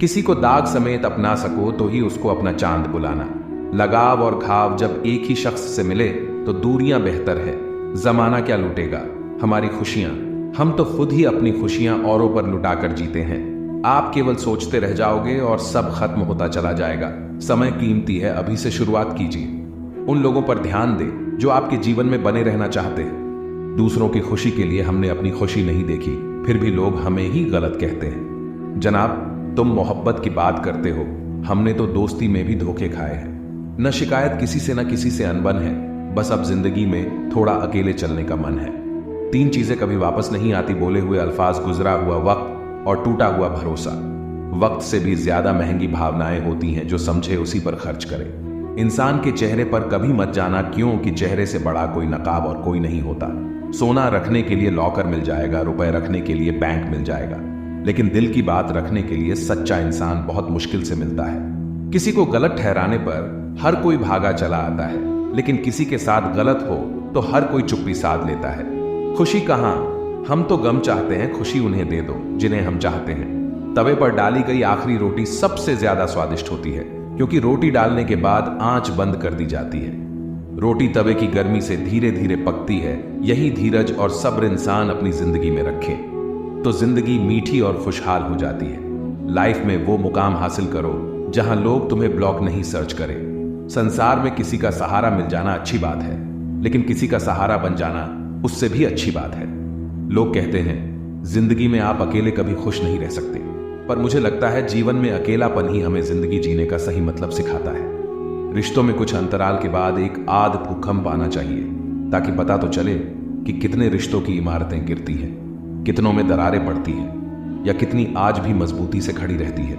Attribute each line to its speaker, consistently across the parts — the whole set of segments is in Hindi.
Speaker 1: किसी को दाग समेत अपना सको तो ही उसको अपना चांद बुलाना। लगाव और घाव जब एक ही शख्स से मिले तो दूरियां बेहतर है। जमाना क्या लूटेगा हमारी खुशियां, हम तो खुद ही अपनी खुशियां औरों पर लुटाकर जीते हैं। आप केवल सोचते रह जाओगे और सब खत्म होता चला जाएगा। समय कीमती है, अभी से शुरुआत कीजिए। उन लोगों पर ध्यान दें जो आपके जीवन में बने रहना चाहते हैं। दूसरों की खुशी के लिए हमने अपनी खुशी नहीं देखी, फिर भी लोग हमें ही गलत कहते हैं। जनाब, तुम मोहब्बत की बात करते हो, हमने तो दोस्ती में भी धोखे खाए हैं। न शिकायत किसी से न किसी से अनबन है, बस अब जिंदगी में थोड़ा अकेले चलने का मन है। 3 चीजें कभी वापस नहीं आती, बोले हुए अल्फाज, गुजरा हुआ वक्त और टूटा हुआ भरोसा। वक्त से भी ज्यादा महंगी भावनाएं होती हैं, जो समझे उसी पर खर्च करे। इंसान के चेहरे पर कभी मत जाना, क्यों कि चेहरे से बड़ा कोई नकाब और कोई नहीं होता। सोना रखने के लिए लॉकर मिल जाएगा, रुपए रखने के लिए बैंक मिल जाएगा, लेकिन दिल की बात रखने के लिए सच्चा इंसान बहुत मुश्किल से मिलता है। किसी को गलत ठहराने पर हर कोई भागा चला आता है, लेकिन किसी के साथ गलत हो तो हर कोई चुप्पी साध लेता है। खुशी कहां? हम तो गम चाहते हैं, खुशी उन्हें दे दो जिन्हें हम चाहते हैं। तवे पर डाली गई आखिरी रोटी सबसे ज्यादा स्वादिष्ट होती है, क्योंकि रोटी डालने के बाद आंच बंद कर दी जाती है। रोटी तवे की गर्मी से धीरे धीरे पकती है। यही धीरज और सब्र इंसान अपनी जिंदगी में रखे तो जिंदगी मीठी और खुशहाल हो जाती है। लाइफ में वो मुकाम हासिल करो जहां लोग तुम्हें ब्लॉग नहीं सर्च करें। संसार में किसी का सहारा मिल जाना अच्छी बात है, लेकिन किसी का सहारा बन जाना उससे भी अच्छी बात है। लोग कहते हैं जिंदगी में आप अकेले कभी खुश नहीं रह सकते, पर मुझे लगता है जीवन में अकेलापन ही हमें जिंदगी जीने का सही मतलब सिखाता है। रिश्तों में कुछ अंतराल के बाद एक आध भूकंप आना चाहिए, ताकि पता तो चले कि कितने रिश्तों की इमारतें गिरती हैं, कितनों में दरारें पड़ती हैं, या कितनी आज भी मजबूती से खड़ी रहती है।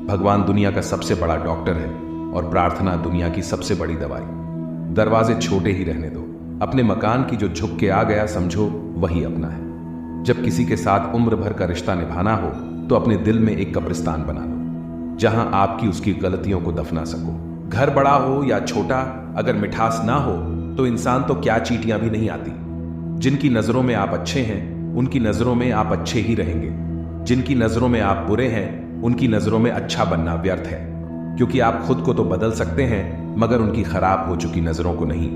Speaker 1: भगवान दुनिया का सबसे बड़ा डॉक्टर है और प्रार्थना दुनिया की सबसे बड़ी दवाई। दरवाजे छोटे ही रहने दो। अपने मकान की जो झुक के आ गया समझो वही अपना है। जब किसी के साथ उम्र भर का रिश्ता निभाना हो तो अपने दिल में एक कब्रिस्तान बना लो, जहां आपकी उसकी गलतियों को दफना सको। घर बड़ा हो या छोटा, अगर मिठास ना हो तो इंसान तो क्या चींटियां भी नहीं आती। जिनकी नजरों में आप अच्छे हैं उनकी नजरों में आप अच्छे ही रहेंगे। जिनकी नजरों में आप बुरे हैं उनकी नजरों में अच्छा बनना व्यर्थ है, क्योंकि आप खुद को तो बदल सकते हैं मगर उनकी खराब हो चुकी नजरों को नहीं।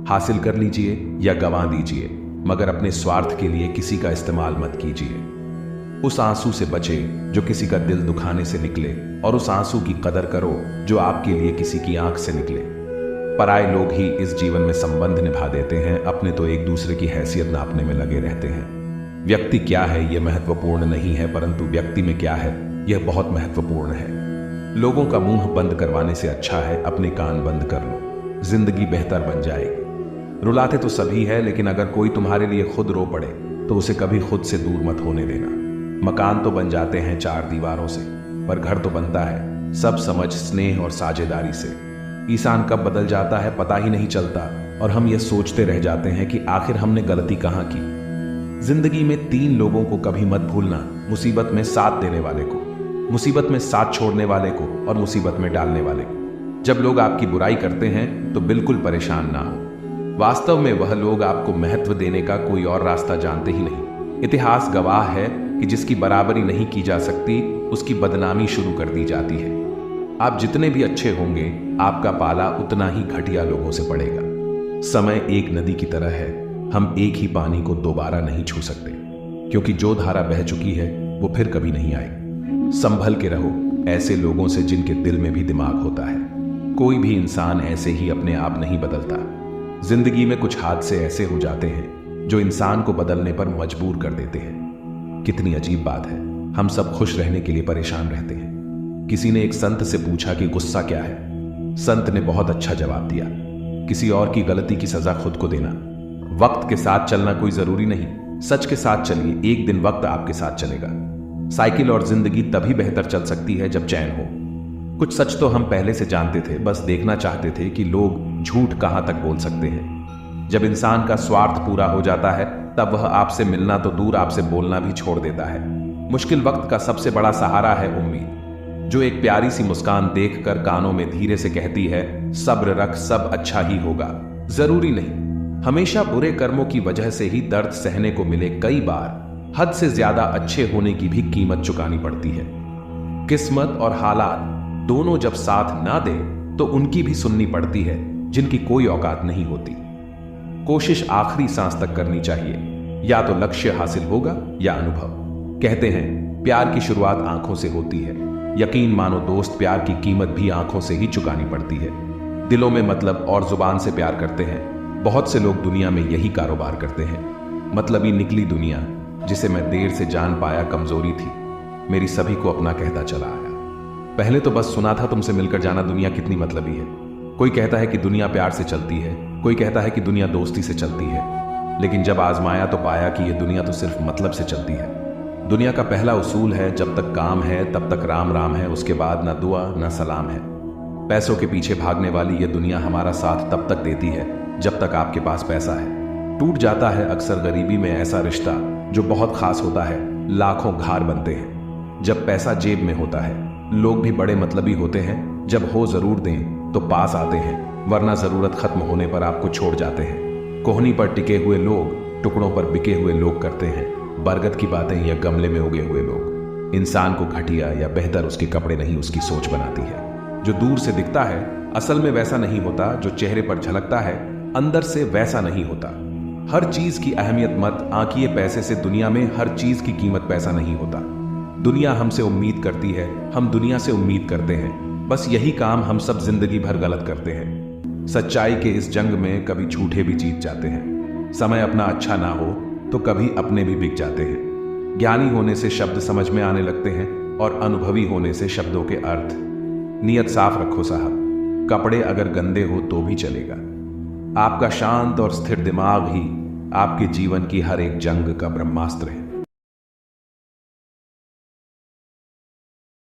Speaker 1: हासिल कर लीजिए या गंवा दीजिए, मगर अपने स्वार्थ के लिए किसी का इस्तेमाल मत कीजिए। उस आंसू से बचे जो किसी का दिल दुखाने से निकले, और उस आंसू की कदर करो जो आपके लिए किसी की आंख से निकले। पराये लोग ही इस जीवन में संबंध निभा देते हैं, अपने तो एक दूसरे की हैसियत नापने में लगे रहते हैं। व्यक्ति क्या है यह महत्वपूर्ण नहीं है, परंतु व्यक्ति में क्या है यह बहुत महत्वपूर्ण है। लोगों का मुंह बंद करवाने से अच्छा है अपने कान बंद कर लो, जिंदगी बेहतर बन जाएगी। रुलाते तो सभी है, लेकिन अगर कोई तुम्हारे लिए खुद रो पड़े तो उसे कभी खुद से दूर मत होने देना। मकान तो बन जाते हैं 4 दीवारों से, पर घर तो बनता है सब समझ, स्नेह और साझेदारी से। इंसान कब बदल जाता है पता ही नहीं चलता, और हम ये सोचते रह जाते हैं कि आखिर हमने गलती कहां की। जिंदगी में 3 लोगों को कभी मत भूलना, मुसीबत में साथ देने वाले को, मुसीबत में साथ छोड़ने वाले को, और मुसीबत में डालने वाले को। जब लोग आपकी बुराई करते हैं तो बिल्कुल परेशान ना हो। वास्तव में वह लोग आपको महत्व देने का कोई और रास्ता जानते ही नहीं। इतिहास गवाह है कि जिसकी बराबरी नहीं की जा सकती उसकी बदनामी शुरू कर दी जाती है। आप जितने भी अच्छे होंगे आपका पाला उतना ही घटिया लोगों से पड़ेगा। समय एक नदी की तरह है, हम एक ही पानी को दोबारा नहीं छू सकते, क्योंकि जो धारा बह चुकी है वो फिर कभी नहीं आएगी। संभल के रहो ऐसे लोगों से जिनके दिल में भी दिमाग होता है। कोई भी इंसान ऐसे ही अपने आप नहीं बदलता। जिंदगी में कुछ हादसे ऐसे हो जाते हैं जो इंसान को बदलने पर मजबूर कर देते हैं। कितनी अजीब बात है, हम सब खुश रहने के लिए परेशान रहते हैं। किसी ने एक संत से पूछा कि गुस्सा क्या है। संत ने बहुत अच्छा जवाब दिया, किसी और की गलती की सजा खुद को देना। वक्त के साथ चलना कोई जरूरी नहीं, सच के साथ चलिए, एक दिन वक्त आपके साथ चलेगा। साइकिल और जिंदगी तभी बेहतर चल सकती है जब चैन हो। कुछ सच तो हम पहले से जानते थे, बस देखना चाहते थे कि लोग झूठ कहां तक बोल सकते हैं। जब इंसान का स्वार्थ पूरा हो जाता है तब वह आपसे मिलना तो दूर आपसे बोलना भी छोड़ देता है। मुश्किल वक्त का सबसे बड़ा सहारा है उम्मीद, जो एक प्यारी सी मुस्कान देखकर कानों में धीरे से कहती है सब्र रख, सब अच्छा ही होगा। जरूरी नहीं हमेशा बुरे कर्मों की वजह से ही दर्द सहने को मिले, कई बार हद से ज्यादा अच्छे होने की भी कीमत चुकानी पड़ती है। किस्मत और हालात दोनों जब साथ ना दे तो उनकी भी सुननी पड़ती है जिनकी कोई औकात नहीं होती। कोशिश आखिरी सांस तक करनी चाहिए, या तो लक्ष्य हासिल होगा या अनुभव। कहते हैं प्यार की शुरुआत आंखों से होती है। यकीन मानो दोस्त, प्यार की कीमत भी आंखों से ही चुकानी पड़ती है। दिलों में मतलब और जुबान से प्यार करते हैं। बहुत से लोग दुनिया में यही कारोबार करते हैं। मतलबी निकली दुनिया, जिसे मैं देर से जान पाया कमजोरी थी, मेरी सभी को अपना कहता चला आया। पहले तो बस सुना था तुमसे मिलकर जाना दुनिया कितनी मतलबी है। कोई कहता है कि दुनिया प्यार से चलती है, कोई कहता है कि दुनिया दोस्ती से चलती है, लेकिन जब आजमाया तो पाया कि यह दुनिया तो सिर्फ मतलब से चलती है। दुनिया का पहला उसूल है, जब तक काम है तब तक राम राम है, उसके बाद ना दुआ ना सलाम है। पैसों के पीछे भागने वाली ये दुनिया हमारा साथ तब तक देती है जब तक आपके पास पैसा है। टूट जाता है अक्सर गरीबी में ऐसा रिश्ता जो बहुत खास होता है, लाखों घार बनते हैं जब पैसा जेब में होता है। लोग भी बड़े मतलबी होते हैं, जब हो जरूर दें तो पास आते हैं, वरना जरूरत खत्म होने पर आपको छोड़ जाते हैं। कोहनी पर टिके हुए लोग टुकड़ों पर बिके हुए लोग करते हैं बरगद की बातें या गमले में उगे हुए लोग। इंसान को घटिया या बेहतर उसके कपड़े नहीं, उसकी सोच बनाती है। जो दूर से दिखता है असल में वैसा नहीं होता, जो चेहरे पर झलकता है अंदर से वैसा नहीं होता। हर चीज की अहमियत मत आंकिए पैसे से, दुनिया में हर चीज की कीमत पैसा नहीं होता। दुनिया हमसे उम्मीद करती है, हम दुनिया से उम्मीद करते हैं। बस यही काम हम सब जिंदगी भर गलत करते हैं। सच्चाई के इस जंग में कभी झूठे भी जीत जाते हैं। समय अपना अच्छा ना हो तो कभी अपने भी बिक जाते हैं। ज्ञानी होने से शब्द समझ में आने लगते हैं और अनुभवी होने से शब्दों के अर्थ। नियत साफ रखो साहब, कपड़े अगर गंदे हो तो भी चलेगा। आपका शांत और स्थिर दिमाग ही आपके जीवन की हर एक जंग का ब्रह्मास्त्र है।